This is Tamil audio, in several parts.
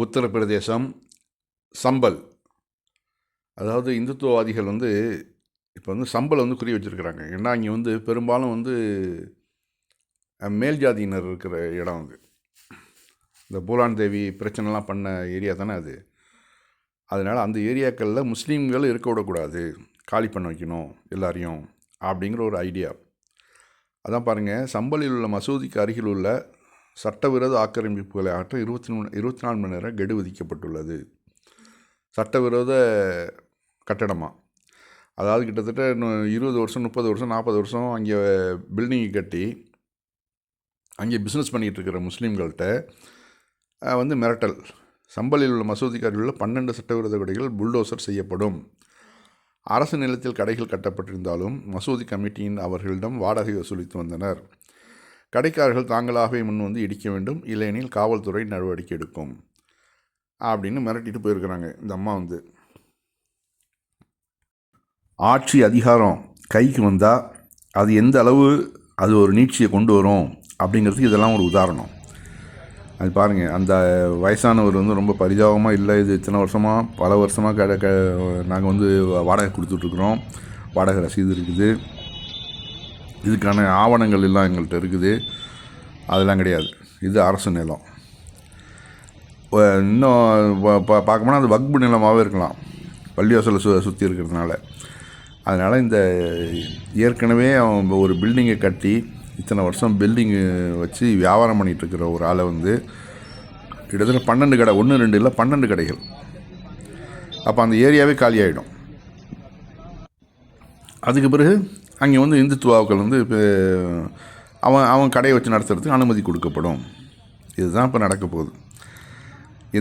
உத்தரப்பிரதேசம் சம்பல். அதாவது இந்துத்துவவாதிகள் இப்போ சம்பலை குறி வச்சுருக்கிறாங்க. ஏன்னா இங்கே பெரும்பாலும் மேல் ஜாதியினர் இருக்கிற இடம் இந்த பூலான் தேவி பிரச்சனைலாம் பண்ண ஏரியா தானே அது. அதனால் அந்த ஏரியாக்களில் முஸ்லீம்கள் இருக்க விடக்கூடாது, காலி பண்ண வைக்கணும் எல்லாரையும் அப்படிங்கிற ஒரு ஐடியா. அதான் பாருங்கள், சம்பலில் உள்ள மசூதிக்கு அருகில் உள்ள சட்டவிரோத ஆக்கிரமிப்புகளை ஆற்ற 24 மணி நேரம் கெடு விதிக்கப்பட்டுள்ளது. சட்டவிரோத கட்டடமாக, அதாவது கிட்டத்தட்ட 20 வருஷம் 30 வருஷம் 40 வருஷம் அங்கே பில்டிங்கை கட்டி அங்கே பிஸ்னஸ் பண்ணிகிட்டு இருக்கிற முஸ்லீம்கள்கிட்ட மிரட்டல். சம்பலில் உள்ள மசூதிக்கு அருகில் உள்ள 12 சட்டவிரோத கடைகள் புல்டோசர் செய்யப்படும். அரசு நிலத்தில் கடைகள் கட்டப்பட்டிருந்தாலும் மசூதி கமிட்டியின் அவர்களிடம் வாடகை வசூலித்து வந்தனர். கடைக்காரர்கள் தாங்களாகவே முன் இடிக்க வேண்டும், இல்லையெனில் காவல்துறை நடவடிக்கை எடுக்கும் அப்படின்னு மிரட்டிட்டு போயிருக்கிறாங்க. இந்த அம்மா ஆட்சி அதிகாரம் கைக்கு வந்தால் அது எந்த அளவு அது ஒரு நீட்சியை கொண்டு வரும் அப்படிங்கிறதுக்கு இதெல்லாம் ஒரு உதாரணம். அது பாருங்கள், அந்த வயசானவர் ரொம்ப பரிதாபமாக, இல்லை இது இத்தனை வருஷமாக பல வருஷமாக நாங்கள் வாடகை கொடுத்துட்ருக்குறோம், வாடகை ரசீது இருக்குது, இதுக்கான ஆவணங்கள் எல்லாம் எங்கள்கிட்ட இருக்குது, அதெல்லாம் கிடையாது, இது அரசு நிலம். இன்னும் பார்க்க போனால் அது வக்பு நிலமாகவே இருக்கலாம், பள்ளிவாசலை சுற்றி இருக்கிறதுனால. அதனால் இந்த ஏற்கனவே அவன் ஒரு பில்டிங்கை கட்டி இத்தனை வருஷம் பில்டிங்கு வச்சு வியாபாரம் பண்ணிகிட்ருக்கிற ஒரு ஆளை கிட்டத்தட்ட 12 கடை, 1 2 இல்லை 12 கடைகள். அப்போ அந்த ஏரியாவே காலியாகிடும். அதுக்கு பிறகு அங்கே இந்துத்துவாக்கள் இப்போ அவன் கடையை வச்சு நடத்துறதுக்கு அனுமதி கொடுக்கப்படும். இதுதான் இப்போ நடக்க போகுது.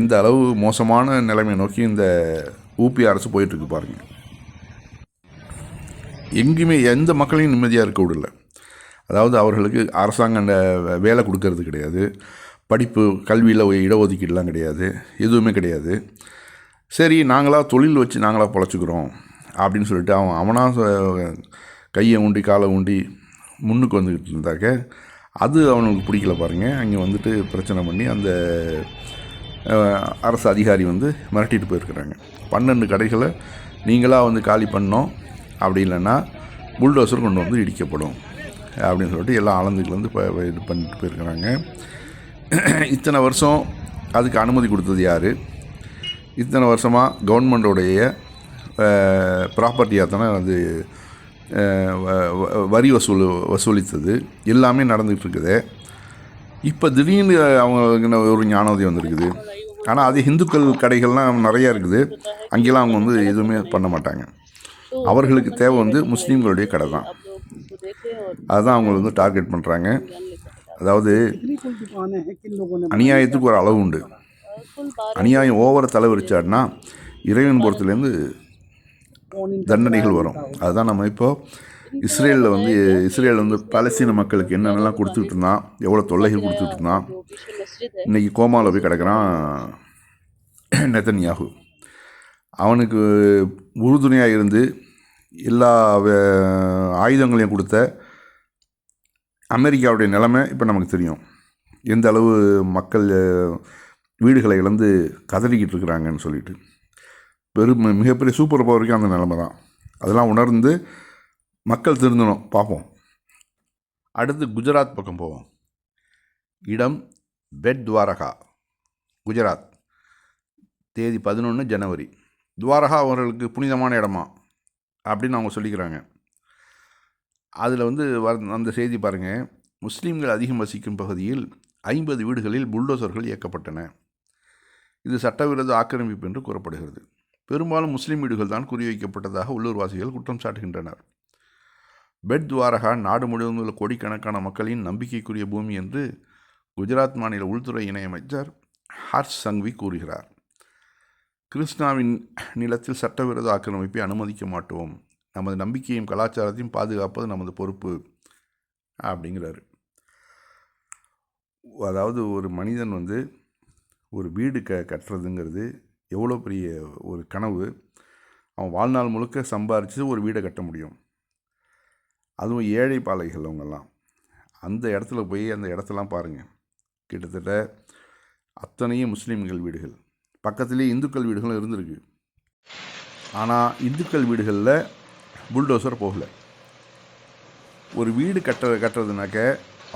எந்த அளவு மோசமான நிலைமை நோக்கி இந்த ஊபி அரசு போயிட்டுருக்கு பாருங்கள். எங்கேயுமே எந்த மக்களையும் நிம்மதியாக இருக்க விடல. அதாவது அவர்களுக்கு அரசாங்கம் வேலை கொடுக்கறது கிடையாது, படிப்பு கல்வியில் இடஒதுக்கீடுலாம் கிடையாது, எதுவுமே கிடையாது. சரி, நாங்களாக தொழில் வச்சு நாங்களாக பொழைச்சிக்கிறோம் அப்படின்னு சொல்லிட்டு அவனாக கையை ஊண்டி காலை ஊண்டி முன்னுக்கு வந்துக்கிட்டு இருந்தாக்க அது அவனுக்கு பிடிக்கல பாருங்கள். அங்கே பிரச்சனை பண்ணி அந்த அரசு அதிகாரி மிரட்டிட்டு போயிருக்கிறாங்க. 12 கடைகளை நீங்களாக காலி பண்ணோம், அப்படி இல்லைன்னா புல்டோசர் கொண்டு இடிக்கப்படும் அப்படின்னு சொல்லிட்டு எல்லாம் அளந்துக்கு இது பண்ணிட்டு போயிருக்கிறாங்க. இத்தனை வருஷம் அதுக்கு அனுமதி கொடுத்தது யார்? இத்தனை வருஷமாக கவர்மெண்டோடைய ப்ராப்பர்ட்டியாக தானே வரி வசூலித்தது எல்லாமே நடந்துகிட்டு இருக்குது. இப்போ திடீர்னு அவங்க ஒரு ஞானோதயம் வந்திருக்குது. ஆனால் அது இந்துக்கள் கடைகள்லாம் நிறையா இருக்குது, அங்கெல்லாம் அவங்க எதுவுமே பண்ண மாட்டாங்க. அவர்களுக்கு தேவை முஸ்லீம்களுடைய கடை தான். அதுதான் அவங்க டார்கெட் பண்ணுறாங்க. அதாவது அநியாயத்துக்கு ஒரு அளவு உண்டு. அநியாயம் ஓவர தலைவரிச்சாடுனா இறைவன் புறத்துலேருந்து தண்டனைகள் வரும். அதுதான் நம்ம இப்போது இஸ்ரேல் பாலஸ்தீன மக்களுக்கு என்னென்னலாம் கொடுத்துக்கிட்டு இருந்தான், எவ்வளோ தொல்லைகள் கொடுத்துக்கிட்டு இருந்தான். இன்றைக்கி கோமாவில் போய் கிடக்கிறான் நெதன்யாகு. அவனுக்கு உறுதுணையாக இருந்து எல்லா ஆயுதங்களையும் கொடுத்த அமெரிக்காவுடைய நிலைமை இப்போ நமக்கு தெரியும். எந்த அளவு மக்கள் வீடுகளை இழந்து கதறிக்கிட்டு இருக்கிறாங்கன்னு சொல்லிட்டு. மிகப்பெரிய சூப்பர் பவருக்கு அந்த நிலைமை தான். அதெல்லாம் உணர்ந்து மக்கள் திருந்தணும். பார்ப்போம். அடுத்து குஜராத் பக்கம் போவோம். இடம் பெட் துவாரகா, குஜராத். தேதி 11 ஜனவரி. துவாரகா அவர்களுக்கு புனிதமான இடமா அப்படின்னு அவங்க சொல்லிக்கிறாங்க. அதில் அந்த செய்தி பாருங்கள். முஸ்லீம்கள் அதிகம் வசிக்கும் பகுதியில் 50 வீடுகளில் புல்டோசர்கள் இயக்கப்பட்டன. இது சட்டவிரோத ஆக்கிரமிப்பு என்று கூறப்படுகிறது. பெரும்பாலும் முஸ்லீம் வீடுகள் தான் குறிவைக்கப்பட்டதாக உள்ளூர்வாசிகள் குற்றம் சாட்டுகின்றனர். பெட் துவாரகா நாடு முழுவதும் உள்ள கோடிக்கணக்கான மக்களின் நம்பிக்கைக்குரிய பூமி என்று குஜராத் மாநில உள்துறை இணையமைச்சர் ஹர்ஷ் சங்வி கூறுகிறார். கிருஷ்ணாவின் நிலத்தில் சட்டவிரோத ஆக்கிரமிப்பை அனுமதிக்க மாட்டோம், நமது நம்பிக்கையும் கலாச்சாரத்தையும் பாதுகாப்பது நமது பொறுப்பு அப்படிங்கிறாரு. அதாவது ஒரு மனிதன் ஒரு வீடு கட்டுறதுங்கிறது எவ்வளோ பெரிய ஒரு கனவு. அவன் வாழ்நாள் முழுக்க சம்பாரித்து ஒரு வீடை கட்ட முடியும். அதுவும் ஏழை பாலைகள் அவங்கெல்லாம் அந்த இடத்துல போய் அந்த இடத்தெல்லாம் பாருங்கள். கிட்டத்தட்ட அத்தனையும் முஸ்லீம்கள் வீடுகள். பக்கத்துலேயே இந்துக்கள் வீடுகளும் இருந்திருக்கு. ஆனால் இந்துக்கள் வீடுகளில் புல்டோசர் போகலை. ஒரு வீடு கட்டுறதுனாக்க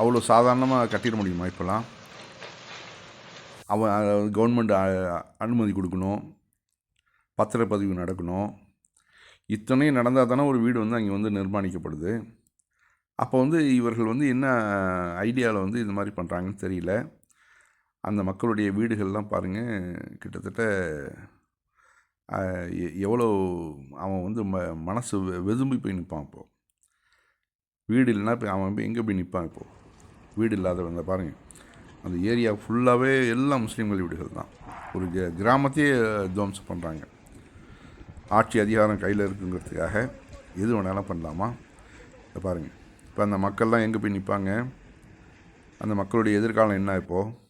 அவ்வளோ சாதாரணமாக கட்டிட முடியுமா? இப்போலாம் கவர்மெண்ட் அனுமதி கொடுக்கணும், பத்திரப்பதிவு நடக்கணும். இத்தனையும் நடந்தால் தானே ஒரு வீடு அங்கே நிர்மாணிக்கப்படுது. அப்போ இவர்கள் என்ன ஐடியாவில் இந்த மாதிரி பண்ணுறாங்கன்னு தெரியல. அந்த மக்களுடைய வீடுகள்லாம் பாருங்கள், கிட்டத்தட்ட எவ்வளோ அவன் மனசு வெதும்பி போய் நிற்பான். இப்போது வீடு இல்லைன்னா இப்போ அவன் எங்கே போய் நிற்பான்? இப்போது வீடு இல்லாதவங்க பாருங்கள், அந்த ஏரியா ஃபுல்லாகவே எல்லாம் முஸ்லீம்கள் வீடுகள் தான். ஒரு கிராமத்தையே துவம்சம் பண்ணுறாங்க. ஆட்சி அதிகாரம் கையில் இருக்குங்கிறதுக்காக எது வேணாலும் பண்ணலாமா? இதை பாருங்கள். இப்போ அந்த மக்கள்லாம் எங்கே போய் நிற்பாங்க? அந்த மக்களுடைய எதிர்காலம் என்ன? இப்போது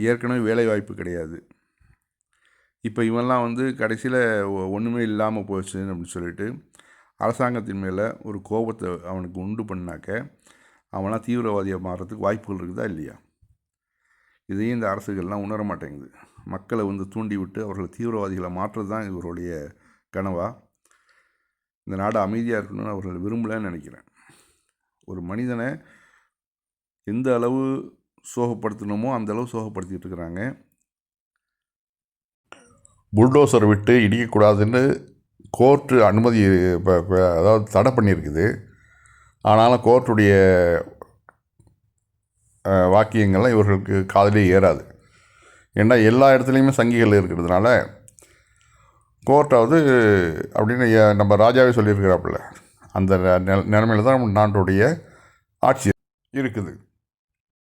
ஏற்கனவே வேலை வாய்ப்பு கிடையாது. இப்போ இவன்லாம் கடைசியில் ஒன்றுமே இல்லாமல் போச்சு அப்படின்னு சொல்லிட்டு அரசாங்கத்தின் மேலே ஒரு கோபத்தை அவனுக்கு உண்டு பண்ணாக்க அவனாம் தீவிரவாதியாக மாறுறதுக்கு வாய்ப்புகள் இருக்குதா இல்லையா? இதையும் இந்த அரசுகள்லாம் உணர மாட்டேங்குது. மக்களை தூண்டி விட்டு அவர்களை தீவிரவாதிகளை மாற்றுறது தான் இவருடைய கனவா? இந்த நாடு அமைதியாக இருக்கணும்னு அவர்கள் விரும்பலைன்னு நினைக்கிறேன். ஒரு மனிதனை எந்த அளவு சோகப்படுத்தணுமோ அந்த அளவு சோகப்படுத்திகிட்டு இருக்கிறாங்க. புல்டோசர் விட்டு இடிக்கக்கூடாதுன்னு கோர்ட்டு அனுமதி அதாவது தடை பண்ணியிருக்குது. ஆனாலும் கோர்ட்டுடைய வாக்கியங்கள்லாம் இவர்களுக்கு காதிலே ஏறாது. ஏன்னா எல்லா இடத்துலையுமே சங்கிகள் இருக்கிறதுனால கோர்ட்டாவது அப்படின்னு நம்ம ராஜாவே சொல்லியிருக்கிறாப்புல, அந்த நிலைமையில் தான் நாட்டுடைய ஆட்சி இருக்குது.